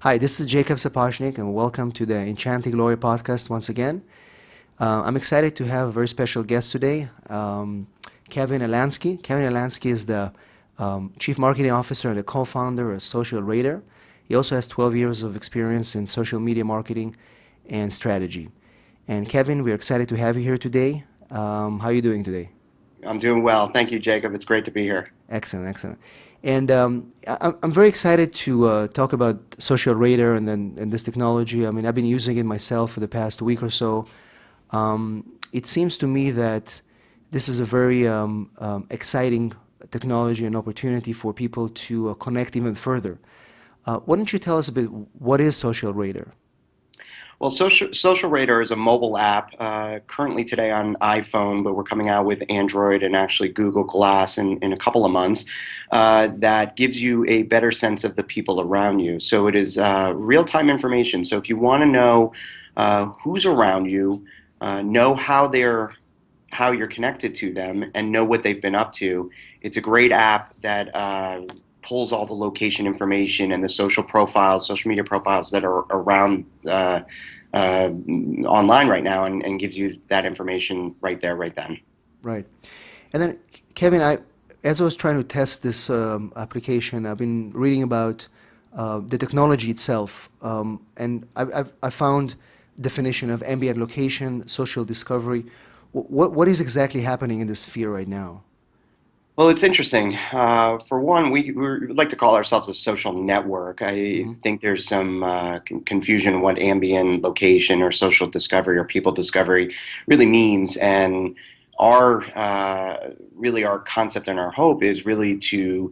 Hi, this is Jacob Sapochnik, and welcome to the Enchanting Lawyer podcast once again. I'm excited to have a very special guest today, Kevin Alansky. Kevin Alansky is the Chief Marketing Officer and the co-founder of Social Radar. He also has 12 years of experience in social media marketing and strategy. And Kevin, we're excited to have you here today. How are you doing today? I'm doing well. Thank you, Jacob. It's great to be here. Excellent, excellent. And I'm very excited to talk about Social Radar and this technology. I mean, I've been using it myself for the past week or so. It seems to me that this is a very exciting technology and opportunity for people to connect even further. Why don't you tell us a bit, what is Social Radar? Well, Social Radar is a mobile app currently today on iPhone, but we're coming out with Android and actually Google Glass in a couple of months that gives you a better sense of the people around you. So it is real-time information. So if you want to know who's around you, know how you're connected to them, and know what they've been up to, it's a great app that pulls all the location information and the social media profiles that are around uh, online right now, and gives you that information right there, right then. Right. And then, Kevin, as I was trying to test this application, I've been reading about the technology itself, and I found definition of ambient location, social discovery. What is exactly happening in this sphere right now? Well, it's interesting. For one, we like to call ourselves a social network. I Hmm. think there's some confusion on what ambient location or social discovery or people discovery really means. And our really our concept and our hope is really to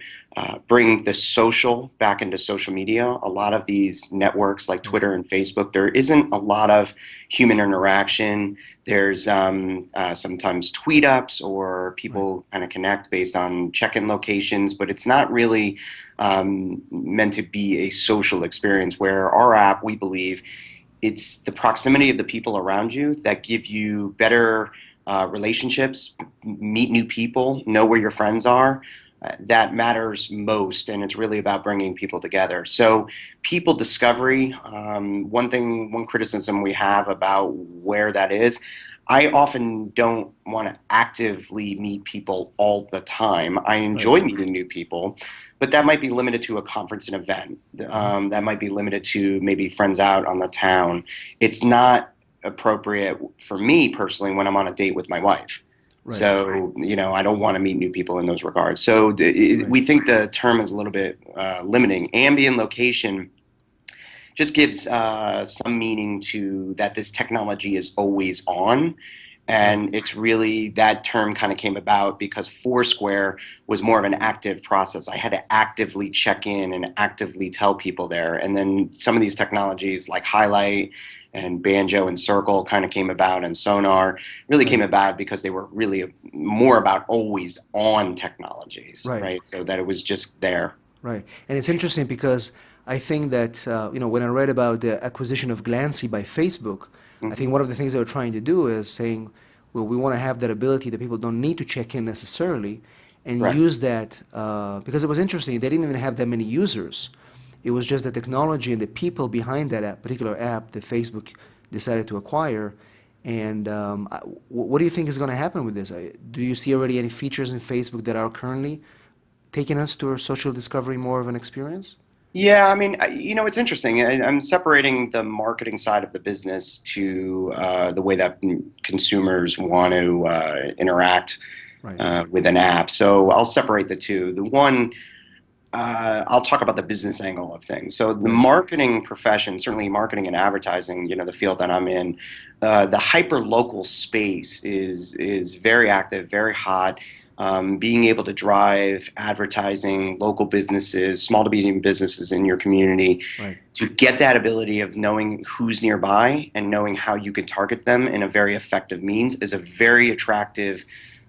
bring the social back into social media. A lot of these networks like Right. Twitter and Facebook, there isn't a lot of human interaction. There's sometimes tweet ups or Right. people kind of connect based on check-in locations, but it's not really meant to be a social experience. Where our app, we believe, it's the proximity of the people around you that give you better relationships, meet new people, know where your friends are. That matters most, and it's really about bringing people together. So, people discovery. One criticism we have about where that is, I often don't want to actively meet people all the time. I Right. enjoy meeting new people, but that might be limited to a conference and event. Hmm. That might be limited to maybe friends out on the town. It's not appropriate for me personally when I'm on a date with my wife. Right. So, I don't want to meet new people in those regards. So, Right. we think the term is a little bit limiting. Ambient location just gives some meaning to that this technology is always on. Right. And it's really that term kind of came about because Foursquare was more of an active process. I had to actively check in and actively tell people there. And then some of these technologies like Highlight and Banjo and Circle kind of came about, and Sonar really Right. came about because they were really more about always on technologies, Right. right? So that it was just there. Right. And it's interesting because I think that, when I read about the acquisition of Glancy by Facebook, I think Hmm. one of the things they were trying to do is saying, well, we want to have that ability that people don't need to check in necessarily and Right. use that, because it was interesting. They didn't even have that many users. It was just the technology and the people behind that particular app that Facebook decided to acquire. And what do you think is going to happen with this? Do you see already any features in Facebook that are currently taking us to a social discovery more of an experience? Yeah, I mean, it's interesting. I'm separating the marketing side of the business to the way that consumers want to interact Right. with an app. So I'll separate the two. The one, I'll talk about the business angle of things. So the Right. marketing profession, certainly marketing and advertising, the field that I'm in, the hyper local space is very active, very hot. Being able to drive advertising, local businesses, small to medium businesses in your community, Right. to get that ability of knowing who's nearby and knowing how you can target them in a very effective means is a very attractive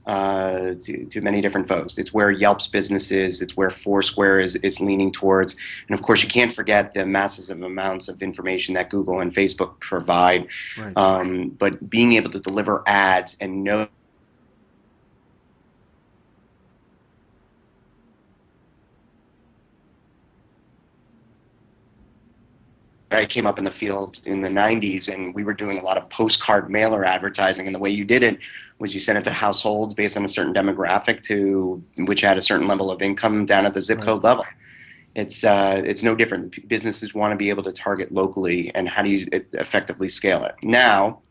to many different folks. It's where Yelp's business is. It's where Foursquare is leaning towards. And of course, you Right. can't forget the massive amounts of information that Google and Facebook provide. Right. But being able to deliver ads and know I came up in the field in the 90s, and we were doing a lot of postcard mailer advertising. And the way you did it was you sent it to households based on a certain demographic to which had a certain level of income down at the zip Right. code level. It's no different. Businesses want to be able to target locally, and how do you effectively scale it? Now,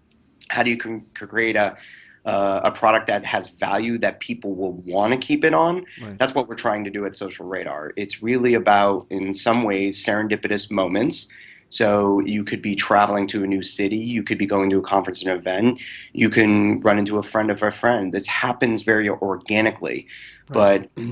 how do you create a product that has value that people will want to keep it on? Right. That's what we're trying to do at Social Radar. It's really about, in some ways, serendipitous moments. So you could be traveling to a new city, you could be going to a conference and event, you can run into a friend of a friend. This happens very organically. Right. But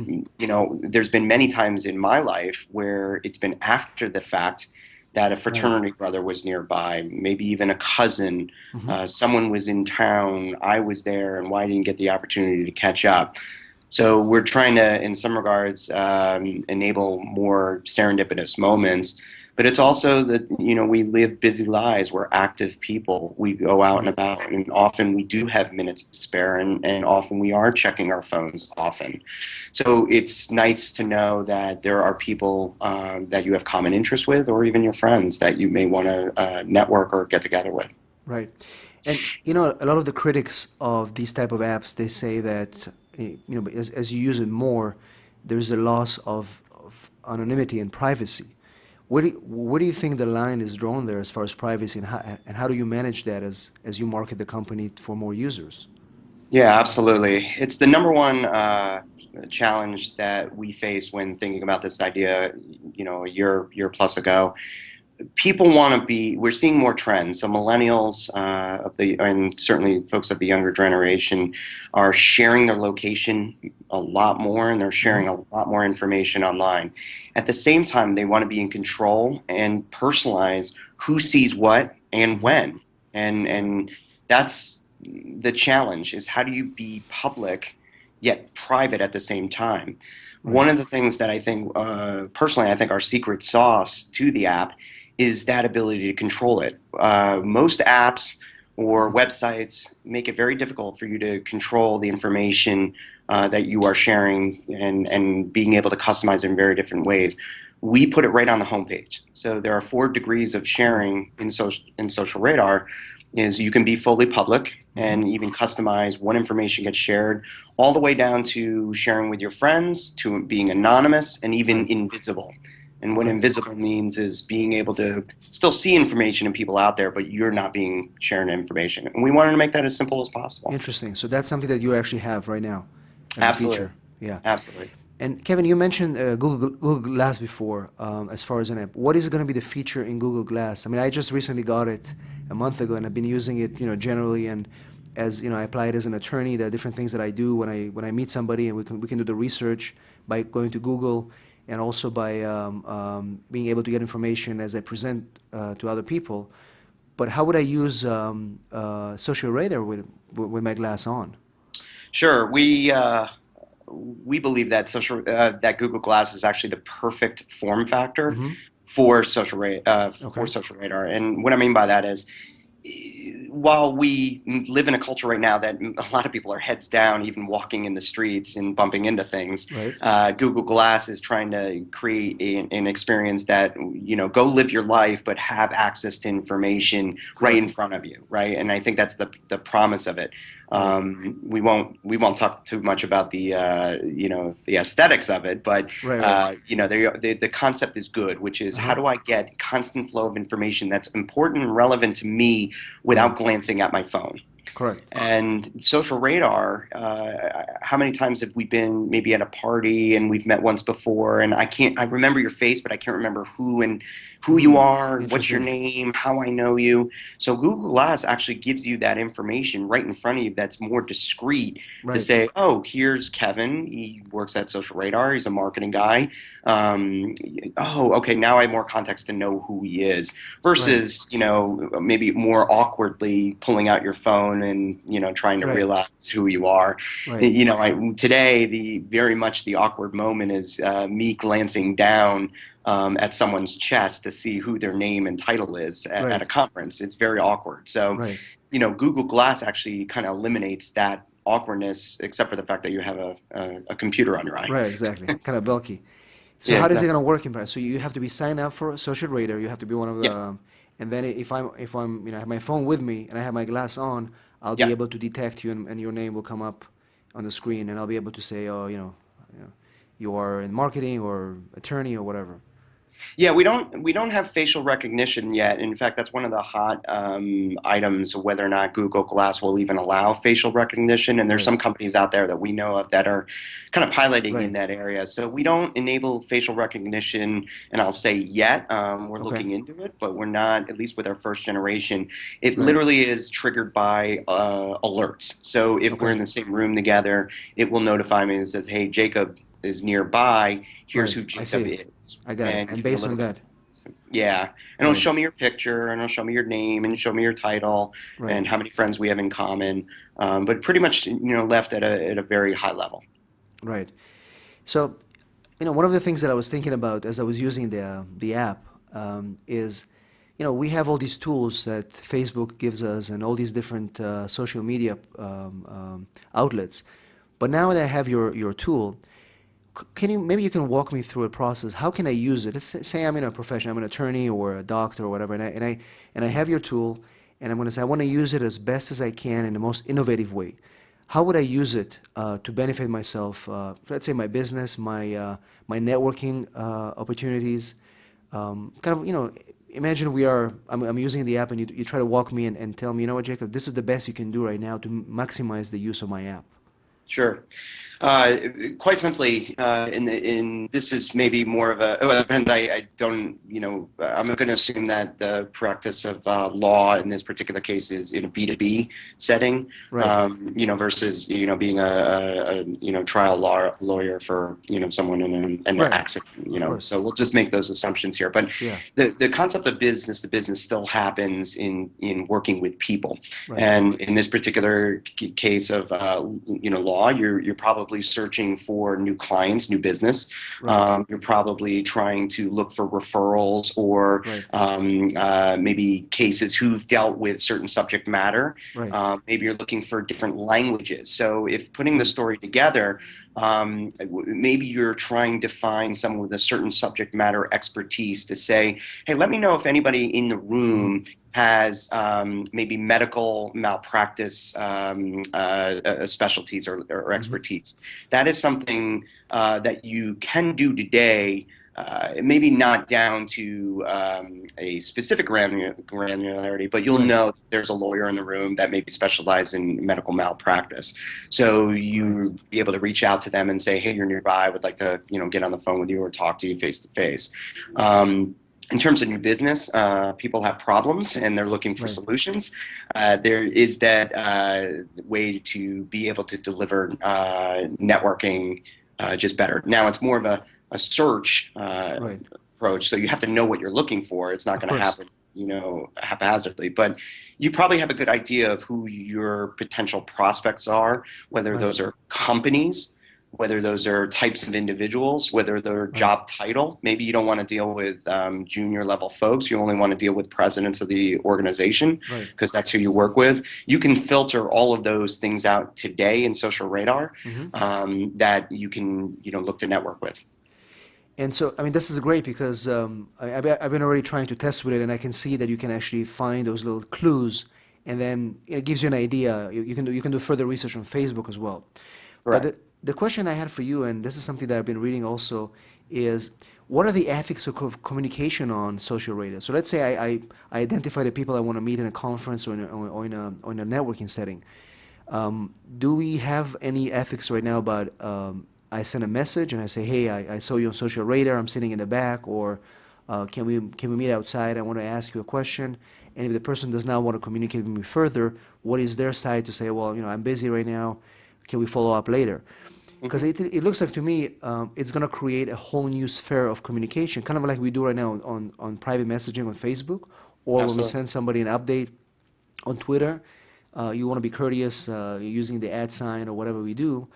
there's been many times in my life where it's been after the fact that a Right. fraternity brother was nearby, maybe even a cousin, Hmm. someone was in town, I was there, and why didn't get the opportunity to catch up? So we're trying to, in some regards, enable more serendipitous moments. But it's also that, we live busy lives. We're active people. We go out and Right. about, and often we do have minutes to spare, and often we are checking our phones often. So it's nice to know that there are people that you have common interests with, or even your friends that you may want to network or get together with. Right. And a lot of the critics of these type of apps, they say that as you use it more, there's a loss of anonymity and privacy. Where do you think the line is drawn there as far as privacy, and how do you manage that as you market the company for more users? Yeah, absolutely. It's the number one challenge that we face when thinking about this idea, a year plus ago. People want to be, we're seeing more trends. So millennials and certainly folks of the younger generation are sharing their location a lot more, and they're sharing Hmm. a lot more information online. At the same time, they want to be in control and personalize who sees what and Hmm. when. Right. And that's the challenge, is how do you be public yet private at the same time? Right. One of the things that I think, personally, I think our secret sauce to the app is that ability to control it. Most apps or Hmm. websites make it very difficult for you to control the information that you are sharing, and being able to customize it in very different ways. We put it right on the homepage. So there are 4 degrees of Right. sharing in Social Radar. Is you can be fully public Hmm. and even customize what information gets shared, all the way down to sharing with your friends, to being anonymous and even Right. invisible. And what Right. invisible means is being able to still see information and people out there, but you're not being sharing information. And we wanted to make that as simple as possible. Interesting. So that's something that you actually have right now as a Absolutely. feature. Yeah. Absolutely. And Kevin, you mentioned Google Glass before, as far as an app. What is going to be the feature in Google Glass? I mean, I just recently got it a month ago, and I've been using it, generally. And as I apply it as an attorney. There are different things that I do when I meet somebody, and we can do the research by going to Google, and also by being able to get information as I present to other people. But how would I use Social Radar with my glass on? Sure. We believe that that Google Glass is actually the perfect form factor Mm-hmm. for Okay. Social Radar. And what I mean by that is, while we live in a culture right now that a lot of people are heads down, even walking in the streets and bumping into things, Right. Google Glass is trying to create an experience that, go live your life, but have access to information right in Correct. front of you, right? And I think that's the promise of it. Right. We won't talk too much about the aesthetics of it, but Right. Right. the concept is good, which is, how Uh-huh. do I get constant flow of information that's important and relevant to me Right. without glancing at my phone? Correct. And Social Radar, how many times have we been maybe at a party and we've met once before, and I remember your face, but I can't remember who you are, what's your Interesting. name, how I know you. So Google Glass actually gives you that information right in front of you that's more discreet, to Right. say, oh, here's Kevin. He works at Social Radar. He's a marketing guy. Um, oh, okay, now I have more context to know who he is, Right. versus, maybe more awkwardly pulling out your phone and, trying to Right. realize who you are. Right. Today, the very much the awkward moment is me glancing down at someone's chest to see who their name and title is at a Right. conference. It's very awkward. So, Right. Google Glass actually kind of eliminates that awkwardness, except for the fact that you have a computer on your eye. Right. Exactly. Kind of bulky. So Yeah, how is it exactly. going to work in practice? So you have to be signed up for a social radar. You have to be one of Yes. the, and then if I'm I have my phone with me and I have my glass on, I'll be Yeah. able to detect you and your name will come up on the screen and I'll be able to say, oh, you are in marketing or attorney or whatever. Yeah, we don't have facial recognition yet. In fact, that's one of the hot items of whether or not Google Glass will even allow facial recognition. And there's Right, some companies out there that we know of that are kind of piloting in right, that area. So we don't enable facial recognition, and I'll say yet. We're okay, looking into it, but we're not, at least with our first generation. It right, literally is triggered by alerts. So if we're okay, in the same room together, it will notify me and says, "Hey, Jacob is nearby. Here's right. who I Jacob see. is." I got it. And And give me a based on little bit. that, Yeah, and it'll right, show me your picture, and it'll show me your name, and show me your title, right, and how many friends we have in common. But pretty much, left at a very high level. right. So, one of the things that I was thinking about as I was using the app is, we have all these tools that Facebook gives us and all these different social media outlets. But now that I have your tool, can you can walk me through a process? How can I use it? Let's say I'm in a profession, I'm an attorney or a doctor or whatever, and I have your tool, and I'm going to say I want to use it as best as I can in the most innovative way. How would I use it to benefit myself? Let's say my business, my networking opportunities. Kind of, imagine I'm using the app, and you try to walk me and tell me, you know what, Jacob, this is the best you can do right now to maximize the use of my app. Sure. Uh, Quite simply, in this is maybe more of a. Well, and I don't, I'm going to assume that the practice of law in this particular case is in a B2B setting, Right, versus being a trial lawyer for someone in an right, accident. of course. So we'll just make those assumptions here. But Yeah, the concept of business, the business still happens in working with people. right, And in this particular case of law, you're probably searching for new clients, new business. right, You're probably trying to look for referrals or right, maybe cases who've dealt with certain subject matter. right, Maybe you're looking for different languages. So if putting the right, story together, maybe you're trying to find someone with a certain subject matter expertise to say, hey, let me know if anybody in the hmm, room has maybe medical malpractice specialties or hmm, expertise. That is something that you can do today. Maybe not down to a specific granularity, but you'll right, know there's a lawyer in the room that maybe specializes in medical malpractice. So right, you be able to reach out to them and say, "Hey, you're nearby. I would like to, get on the phone with you or talk to you face to face." In terms of new business, people have problems and they're looking for right, solutions. There is that way to be able to deliver networking just better. Now it's more of a search right. approach, so you have to know what you're looking for. It's not Of going to course. happen, haphazardly. But you probably have a good idea of who your potential prospects are, whether Right, those are companies, whether those are types of individuals, whether they're right, job title. Maybe you don't want to deal with junior level folks. You only want to deal with presidents of the organization right. because that's who you work with. You can filter all of those things out today in Social Radar Hmm. that you can, look to network with. And so, I mean, this is great because I've been already trying to test with it, and I can see that you can actually find those little clues, and then it gives you an idea. You can do further research on Facebook as well. But Correct. the question I had for you, and this is something that I've been reading also, is what are the ethics of communication on social media? So let's say I identify the people I want to meet in a conference or in a networking setting. Do we have any ethics right now about I send a message and I say, hey, I saw you on social radar, I'm sitting in the back, or can we meet outside? I want to ask you a question. And if the person does not want to communicate with me further, what is their side to say, well, I'm busy right now, can we follow up later? Because Hmm. it looks like to me it's going to create a whole new sphere of communication, kind of like we do right now on private messaging on Facebook, or when we Absolutely. send somebody an update on Twitter. You want to be courteous, using the ad sign or whatever we do.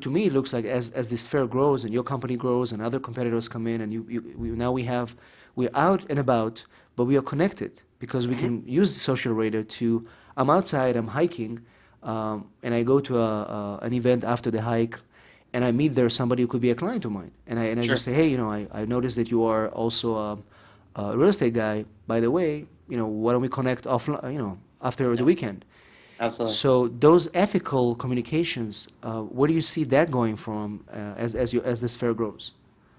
To me, it looks like as this fair grows and your company grows and other competitors come in and now we're out and about, but we are connected because we Hmm. can use social radar to. I'm outside, I'm hiking, and I go to an event after the hike, and I meet there somebody who could be a client of mine, and I just Sure. say, hey, I noticed that you are also a real estate guy. By the way, why don't we connect offline, after the Yeah. weekend? Absolutely. So those ethical communications, where do you see that going from as this fair grows?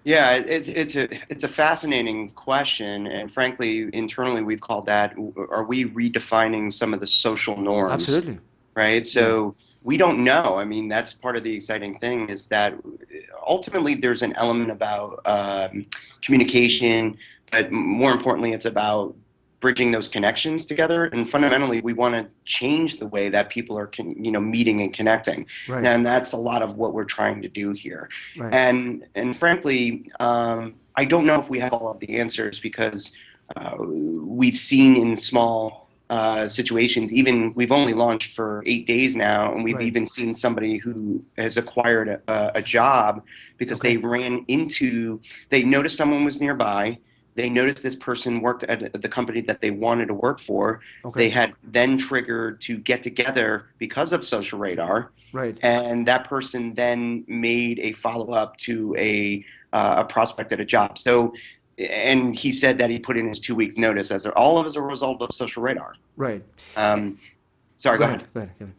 Yeah, it's a fascinating question, and frankly, internally we've called that, are we redefining some of the social norms, Absolutely. right? Yeah. So we don't know. I mean, that's part of the exciting thing is that ultimately there's an element about communication, but more importantly, it's about bridging those connections together. And fundamentally, we want to change the way that people are, meeting and connecting. Right. And that's a lot of what we're trying to do here. Right. And frankly, I don't know if we have all of the answers because we've seen in small situations, even we've only launched for 8 days now, and we've Right. even seen somebody who has acquired a job because Okay. they noticed someone was nearby. They noticed this person worked at the company that they wanted to work for. Okay. They had then triggered to get together because of Social Radar, Right. and that person then made a follow up to a prospect at a job. So, and he said that he put in his 2 weeks notice all of as a result of Social Radar. Right. Eh, Um, sorry, Go go ahead. ahead. Go ahead, Kevin.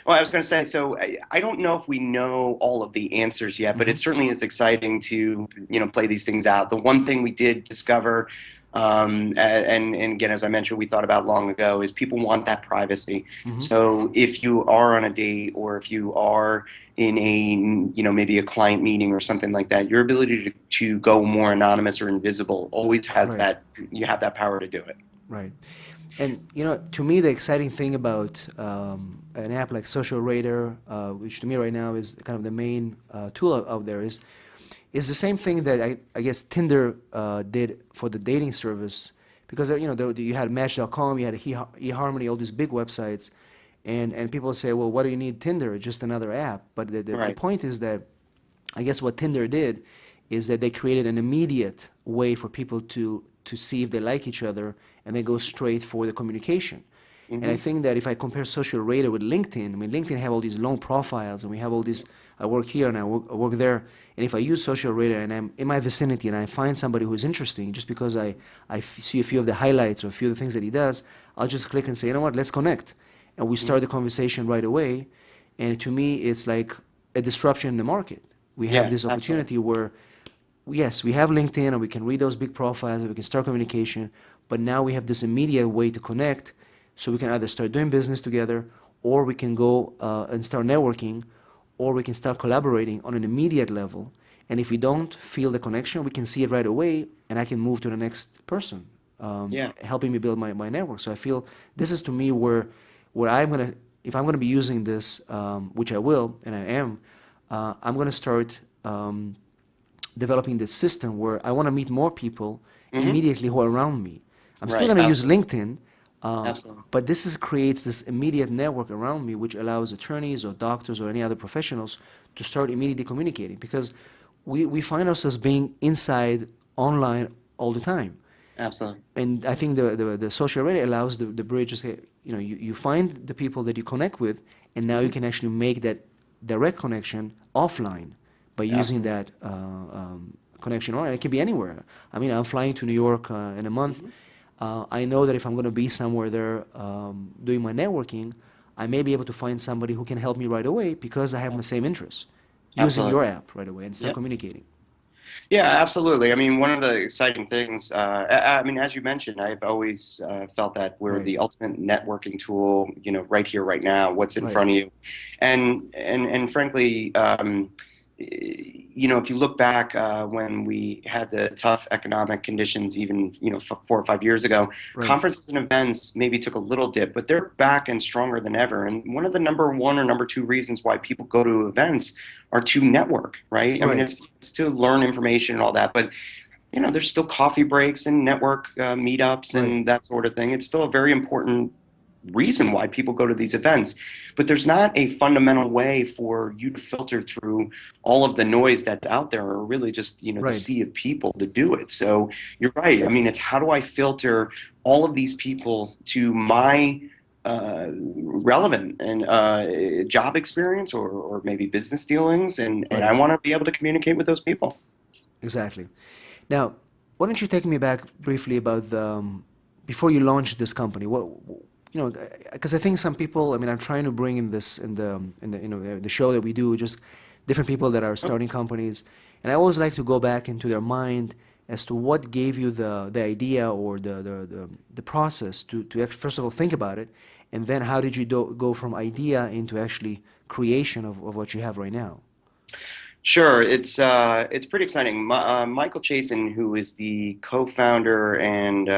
Well, I was going to say, so I don't know if we know all of the answers yet, but Mm-hmm. it certainly is exciting to, play these things out. The one thing we did discover, and again, as I mentioned, we thought about long ago, is people want that privacy. Mm-hmm. So if you are on a date or if you are in maybe a client meeting or something like that, your ability to go more anonymous or invisible always has Right. you have that power to do it. Right. And to me, the exciting thing about an app like Social Radar, which to me right now is kind of the main tool out there, is the same thing that I guess Tinder did for the dating service, because you had Match.com, you had eHarmony, all these big websites, and people say, well, what do you need Tinder? Just another app. But the Right. point is that I guess what Tinder did is that they created an immediate way for people to see if they like each other, and they go straight for the communication. And I Hmm. think that if I compare Social Radar with LinkedIn, I mean, LinkedIn have all these long profiles, and we have all these, I work here and I work there. And if I use Social Radar and I'm in my vicinity and I find somebody who's interesting, just because see a few of the highlights or a few of the things that he does, I'll just click and say, you know what, let's connect. And we start the conversation right away. And to me, it's like a disruption in the market. We have Yeah, this absolutely. opportunity where, yes, we have LinkedIn and we can read those big profiles and we can start communication, but now we have this immediate way to connect, so we can either start doing business together, or we can go and start networking, or we can start collaborating on an immediate level. And if we don't feel the connection, we can see it right away, and I can move to the next person, Yeah. helping me build my network. So I feel this is to me where if I'm gonna be using this, which I will, and I am, I'm gonna start developing this system where I want to meet more people Hmm. immediately who are around me. I'm still Right. going to use Absolutely. LinkedIn, Absolutely. but creates this immediate network around me, which allows attorneys or doctors or any other professionals to start immediately communicating, because we find ourselves being inside online all the time. Absolutely. And I think the social media allows the bridge to say, you find the people that you connect with, and now you Hmm. can actually make that direct connection offline by using Absolutely. that connection online. It can be anywhere. I mean, I'm flying to New York in a month. Hmm. I know that if I'm going to be somewhere there doing my networking, I may be able to find somebody who can help me right away because I have the same interests, using your Absolutely. app right away and start Yep. communicating. Yeah, absolutely. I mean, one of the exciting things, I mean, as you mentioned, I've always felt that we're Right, the ultimate networking tool, right here, right now, what's in right, front of you. And frankly, if you look back when we had the tough economic conditions, even, 4 or 5 years ago, right, conferences and events maybe took a little dip, but they're back and stronger than ever. And one of the number one or number two reasons why people go to events are to network, right? I mean, right, it's to learn information and all that, but there's still coffee breaks and network meetups right, and that sort of thing. It's still a very important reason why people go to these events, but there's not a fundamental way for you to filter through all of the noise that's out there, or really just the right, sea of people to do it. So, you're right. I mean, it's how do I filter all of these people to my, quote unquote, tribe, right? I mean, it's to learn information and all that, but there's not a fundamental way for you to filter through all of the noise that's out there, or really just the sea of people to do it. So, you're right. I mean, it's how do I filter all of these people to my, quote unquote, tribe, right? I mean, it's to learn information and all that, but relevant and job experience or maybe business dealings, and I Right. want to be able to communicate with those people. Exactly. Now, why don't you take me back briefly about the before you launched this company? What because I think some people. I mean, I'm trying to bring in this in the the show that we do, just different people that are starting companies, and I always like to go back into their mind as to what gave you the idea or the process to first of all think about it, and then how did you go from idea into actually creation of what you have right now? Sure, it's pretty exciting. Michael Chasen, who is the co-founder and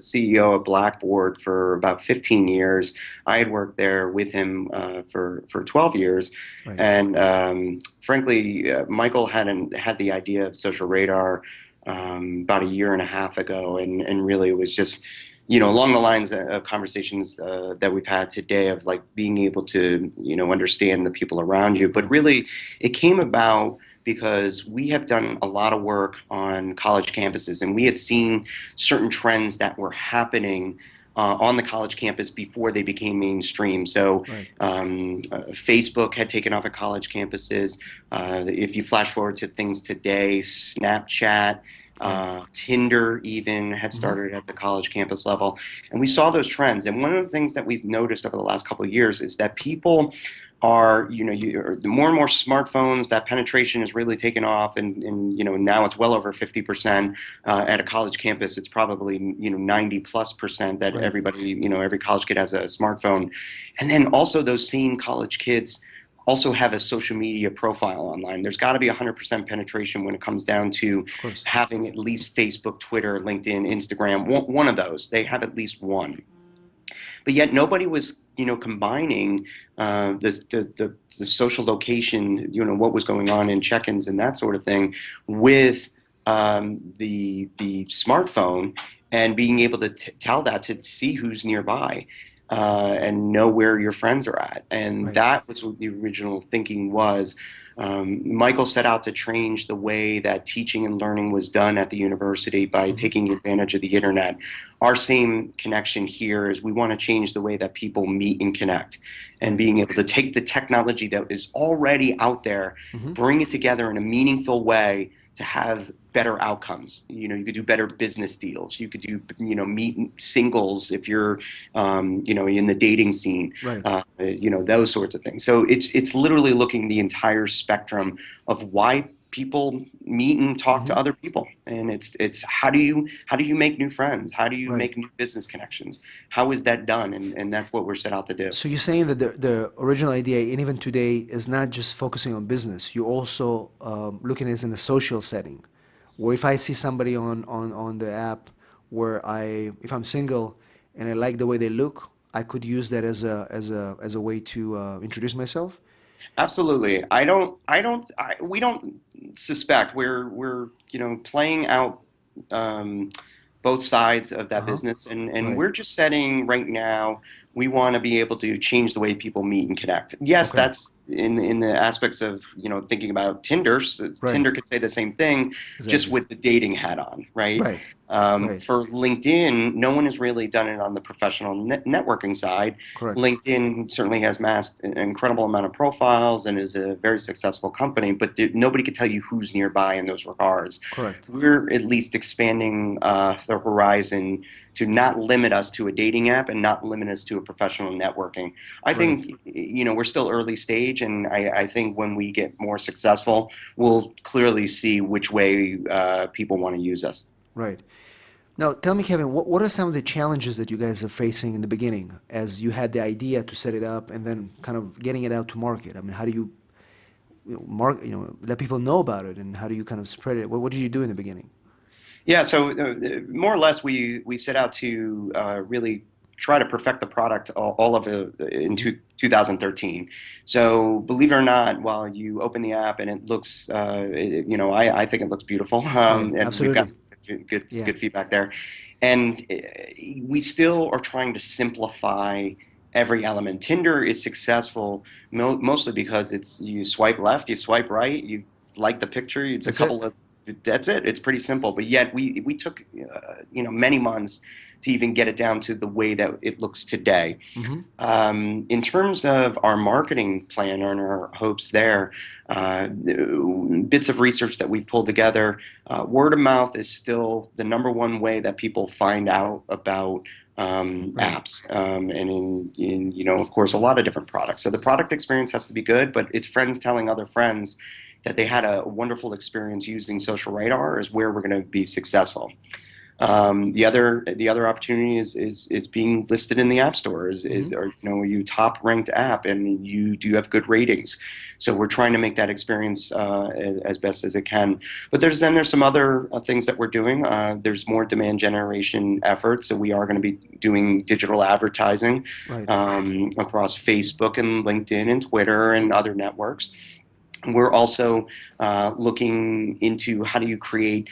CEO of Blackboard for about 15 years, I had worked there with him for 12 years, Right. and frankly, Michael had the idea of Social Radar about a year and a half ago, and really it was just along the lines of conversations that we've had today of like being able to, understand the people around you. But Right. really, it came about because we have done a lot of work on college campuses, and we had seen certain trends that were happening on the college campus before they became mainstream. So Right. Facebook had taken off at college campuses. If you flash forward to things today, Snapchat, Right. Tinder even had Hmm. started at the college campus level. And we saw those trends. And one of the things that we've noticed over the last couple of years is that people are, the more and more smartphones, that penetration is really taken off. And now it's well over 50%. At a college campus, it's probably, 90+% that Right. everybody, every college kid has a smartphone. And then also those same college kids also have a social media profile online. There's got to be 100% penetration when it comes down to Of course. having at least Facebook, Twitter, LinkedIn, Instagram, one of those. They have at least one. But yet nobody was, combining the social location, what was going on in check-ins and that sort of thing, with the smartphone and being able to tell that to see who's nearby. And know where your friends are at. And Right. that was what the original thinking was. Michael set out to change the way that teaching and learning was done at the university by Hmm. taking advantage of the internet. Our same connection here is we want to change the way that people meet and connect, and Right. being able to take the technology that is already out there, Hmm. bring it together in a meaningful way to have better outcomes. You could do better business deals. You could do, meet singles if you're, in the dating scene. Right. Those sorts of things. So it's literally looking the entire spectrum of why people meet and talk Hmm. to other people, and it's how do you make new friends? How do you Right. make new business connections? How is that done? And that's what we're set out to do. So you're saying that the original idea, and even today, is not just focusing on business. You're also looking at it in a social setting, where if I see somebody on the app, where if I'm single and I like the way they look, I could use that as a way to introduce myself. Absolutely. We don't suspect we're playing out um, both sides of Uh that huh. business, and Right. we're just setting right now. We want to be able to change the way people meet and connect. Yes, Okay. that's in the aspects of thinking about Tinder. So Right. Tinder could say the same thing, just Exactly. with the dating hat on, right? Right. Right. For LinkedIn, no one has really done it on the professional networking side. Correct. LinkedIn certainly has amassed an incredible amount of profiles and is a very successful company, but nobody can tell you who's nearby in those regards. Correct. We're at least expanding the horizon to not limit us to a dating app and not limit us to a professional networking. I Right. think we're still early stage, and I think when we get more successful, we'll clearly see which way people want to use us. Right. Now, tell me, Kevin, what are some of the challenges that you guys are facing in the beginning as you had the idea to set it up and then kind of getting it out to market? I mean, how do you, let people know about it, and how do you kind of spread it? What did you do in the beginning? Yeah, so more or less, we set out to really try to perfect the product all of it in Hmm. 2013. So believe it or not, while you open the app and it looks, I think it looks beautiful, Right. and we've got Absolutely. Yeah. good feedback there. And we still are trying to simplify every element. Tinder is successful mostly because it's you swipe left, you swipe right, you like the picture, it's a That's it. couple of that's it. It's pretty simple, but yet we took many months to even get it down to the way that it looks today. Mm-hmm. In terms of our marketing plan and our hopes there, bits of research that we've pulled together, word of mouth is still the number one way that people find out about Right. apps, and of course, a lot of different products. So the product experience has to be good, but it's friends telling other friends that they had a wonderful experience using Social Radar is where we're going to be successful. The other opportunity is being listed in the App Store. Mm-hmm. Or are you top ranked app and you do have good ratings? So we're trying to make that experience as best as it can. But there's some other things that we're doing. There's more demand generation efforts. So we are going to be doing digital advertising Right. across Facebook and LinkedIn and Twitter and other networks. We're also looking into how do you create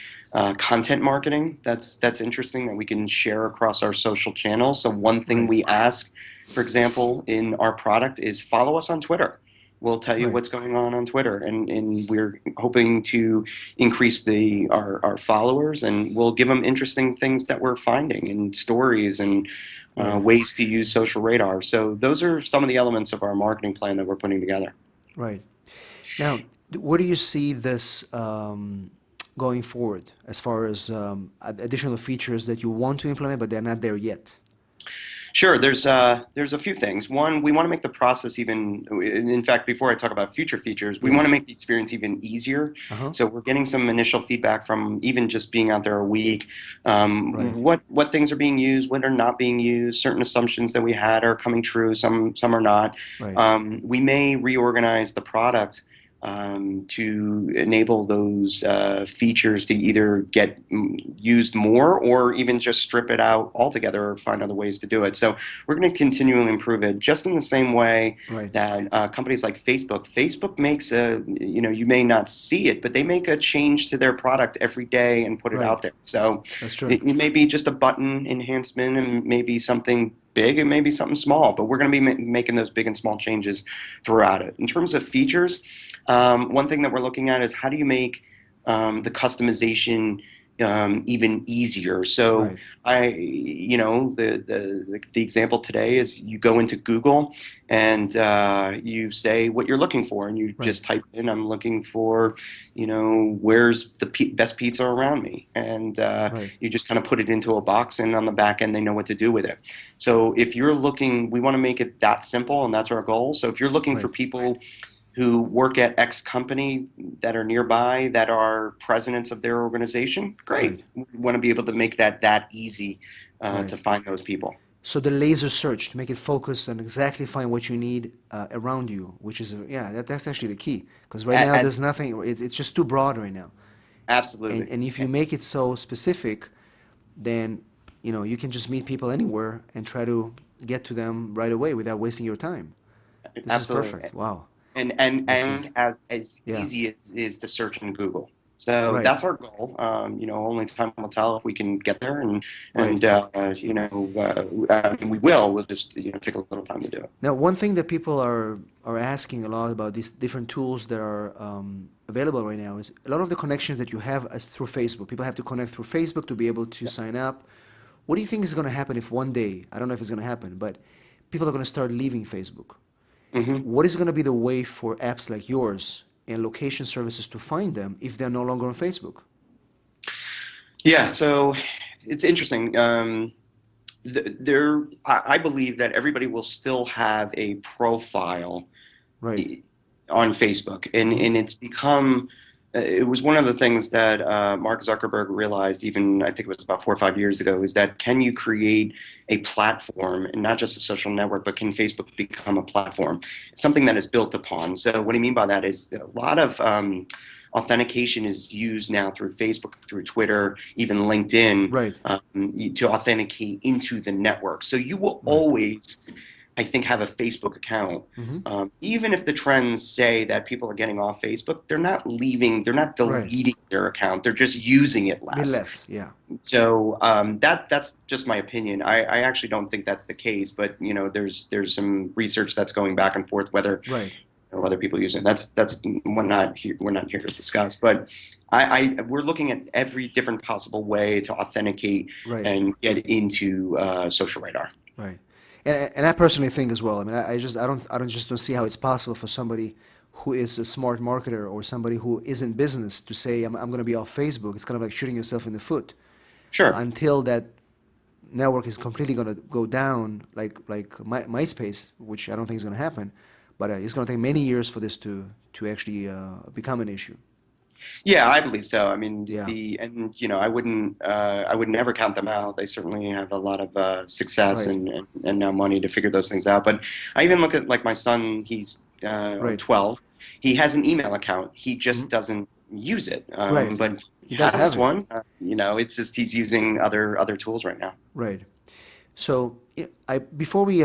content marketing that's interesting that we can share across our social channels. So one thing Right. we ask, for example, in our product is follow us on Twitter. We'll tell you Right. what's going on Twitter, and we're hoping to increase our followers, and we'll give them interesting things that we're finding and stories and Right. ways to use Social Radar. So those are some of the elements of our marketing plan that we're putting together. Right. Now, where do you see this going forward as far as additional features that you want to implement, but they're not there yet? Sure. There's a few things. One, we want to make the process even. In fact, before I talk about future features, we Yeah. want to make the experience even easier. Uh-huh. So we're getting some initial feedback from even just being out there a week. Right. What things are being used, what are not being used. Certain assumptions that we had are coming true. Some are not. Right. We may reorganize the product to enable those features to either get used more or even just strip it out altogether or find other ways to do it. So we're going to continually improve it just in the same way Right. that companies like Facebook makes you may not see it, but they make a change to their product every day and put it Right. out there. So That's true. it may be just a button enhancement and maybe something big and maybe something small, but we're going to be making those big and small changes throughout it. In terms of features, one thing that we're looking at is how do you make the customization even easier. So Right. the example today is you go into Google and you say what you're looking for, and you Right. just type in, I'm looking for, where's the best pizza around me, and Right. you just kind of put it into a box, and on the back end they know what to do with it. So if you're looking, we want to make it that simple, and that's our goal. So if you're looking for Right. people who work at X company that are nearby, that are presidents of their organization, Right. great. We want to be able to make that easy Right. to find those people. So the laser search to make it focus and exactly find what you need around you, which is that's actually the key. Because right now And there's nothing. It's just too broad right now. And absolutely. and if you make it so specific, then you can just meet people anywhere and try to get to them right away without wasting your time. This is Absolutely. perfect. Wow. And This is as yeah. easy as it is to search in Google. So Right. that's our goal. Only time will tell if we can get there, and Right. we will. We'll just take a little time to do it. Now, one thing that people are asking a lot about these different tools that are available right now is a lot of the connections that you have as through Facebook. People have to connect through Facebook to be able to sign up. What do you think is going to happen if one day, I don't know if it's going to happen, but people are going to start leaving Facebook? Hmm. What is going to be the way for apps like yours and location services to find them if they're no longer on Facebook? Yeah, so it's interesting. I believe that everybody will still have a profile Right. on Facebook, Mm-hmm. and it's become. It was one of the things that Mark Zuckerberg realized, even I think it was about 4 or 5 years ago, is that can you create a platform, and not just a social network, but can Facebook become a platform? It's something that is built upon. So what I mean by that is a lot of authentication is used now through Facebook, through Twitter, even LinkedIn, Right. to authenticate into the network. So you will Right. always, I think, have a Facebook account. Mm-hmm. Even if the trends say that people are getting off Facebook, they're not leaving, they're not Right. deleting their account, they're just using it Bit less. less. Yeah. So that's just my opinion. I actually don't think that's the case, but there's some research that's going back and forth whether Right. know, other people using it. That's we're not here to discuss. But we're looking at every different possible way to authenticate Right. and get into social radar. Right. And I personally think as well. I mean, I don't see how it's possible for somebody who is a smart marketer or somebody who is in business to say I'm going to be off Facebook. It's kind of like shooting yourself in the foot Sure. until that network is completely going to go down, like MySpace, which I don't think is going to happen. But it's going to take many years for this to actually become an issue. Yeah, I believe so. I mean, Yeah. and you know, I would never count them out. They certainly have a lot of success Right. and now money to figure those things out. But I even look at like my son. He's Right. 12. He has an email account. He Mhm. just doesn't use it. Right. But He he does has have it. one. You know, it's just he's using other tools right now. Right. So before we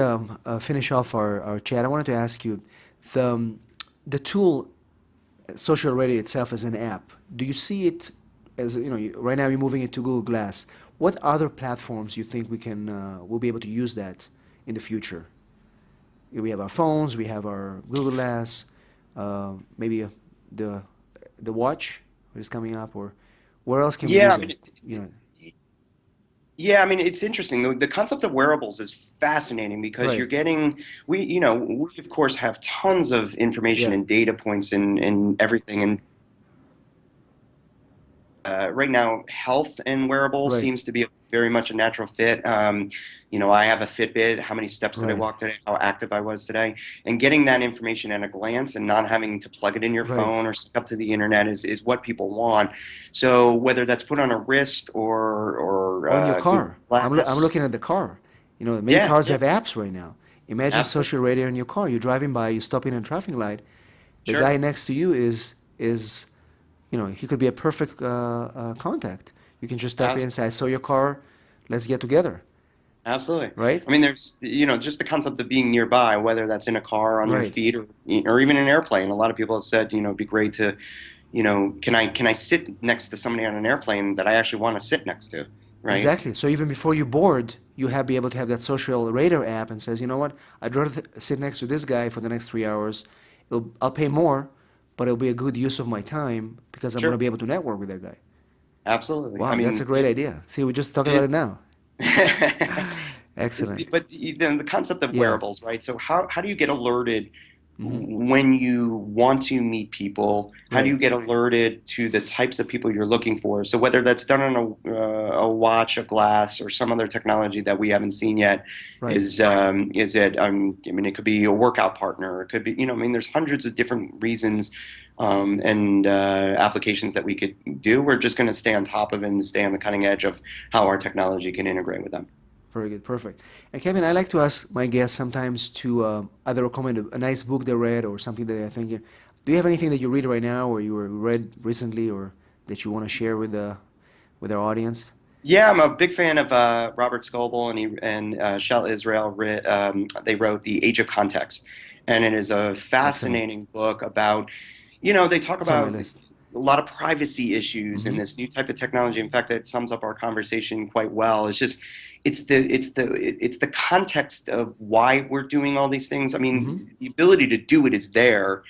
finish off our chat, I wanted to ask you the the tool social radio itself as an app. Do you see it as right now you're moving it to Google Glass? What other platforms you think we'll be able to use that in the future? We have our phones, we have our Google Glass, maybe the the watch that is coming up, or where else can we Yeah, use I mean, it? You know, yeah, I mean, it's interesting. The concept of wearables is fascinating because right? you're getting, we of course have tons of information Yeah, and data points and everything. And right now, health and wearables right, seems to be very much a natural fit. You know, I have a Fitbit. How many steps did I right, walk today? How active I was today? And getting that information at a glance and not having to plug it in your right. phone or stick up to the internet is what people want. So whether that's put on a wrist or Or in your Google car. I'm Glass, looking at the car. Many yeah, cars yeah, have apps right now. Imagine absolutely. social radio in your car. You're driving by, you stop in a traffic light. The Sure. guy next to you is he could be a perfect contact. You can just step in and Abs- say, I saw your car, let's get together, Absolutely. right? I mean, there's, just the concept of being nearby, whether that's in a car on your Right. feet or even an airplane. A lot of people have said, it'd be great to, can I sit next to somebody on an airplane that I actually want to sit next to, right? Exactly. So even before you board, you have be able to have that social radar app and says, you know what, I'd rather sit next to this guy for the next 3 hours. I'll pay more, but it'll be a good use of my time because I'm going to Sure. be able to network with that guy. Absolutely. I Wow, that's a mean, great idea. See, we're just talking about it it's now. Excellent. But then the concept of Yeah. wearables, right? So how do you get alerted Hmm. when you want to meet people? How do Right. you get alerted to the types of people you're looking for? So whether that's done on a watch, a glass, or some other technology that we haven't seen yet, Right. is it? I mean, it could be a workout partner. It could be, I mean, there's hundreds of different reasons and applications that we could do. We're just going to stay on top of it and stay on the cutting edge of how our technology can integrate with them. Very good. Perfect. And Kevin, I like to ask my guests sometimes to either recommend a nice book they read or something that they're thinking. Do you have anything that you read right now or you read recently or that you want to share with our audience? Yeah, I'm a big fan of Robert Scoble and Shel Israel. They wrote The Age of Context, and it is a Excellent. fascinating book about, they talk It's on my about list. a lot of privacy issues in Hmm. this new type of technology. In fact, it sums up our conversation quite well. It's the context of why we're doing all these things. I Hmm. mean, the ability to do it is there.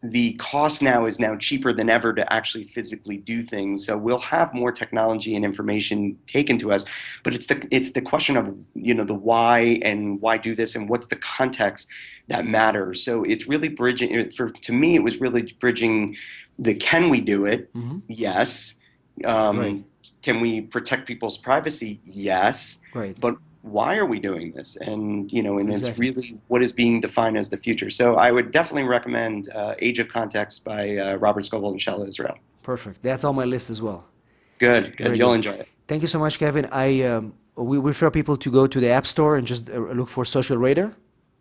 The cost now is now cheaper than ever to actually physically do things. So we'll have more technology and information taken to us, but it's the question of the why and why do this and what's the context that matters. So it's really bridging for to me it was really bridging the can we do it? Hmm. Yes. Right. Can we protect people's privacy? Yes. Right. But why are we doing this? And it's Exactly. really what is being defined as the future. So I would definitely recommend Age of Context by Robert Scoble and Shella Israel. Perfect. That's on my list as well. Good, good. Very You'll good. enjoy it. Thank you so much, Kevin. We refer people to go to the App Store and just look for Social Radar.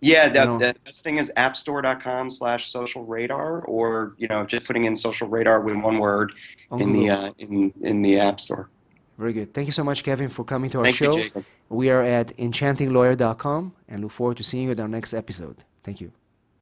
Yeah, And the best thing is appstore.com/social radar, or just putting in social radar with one word on in the Google. App Store. Very good. Thank you so much, Kevin, for coming to our Thank you, show. Jacob. We are at enchantinglawyer.com and look forward to seeing you at our next episode. Thank you.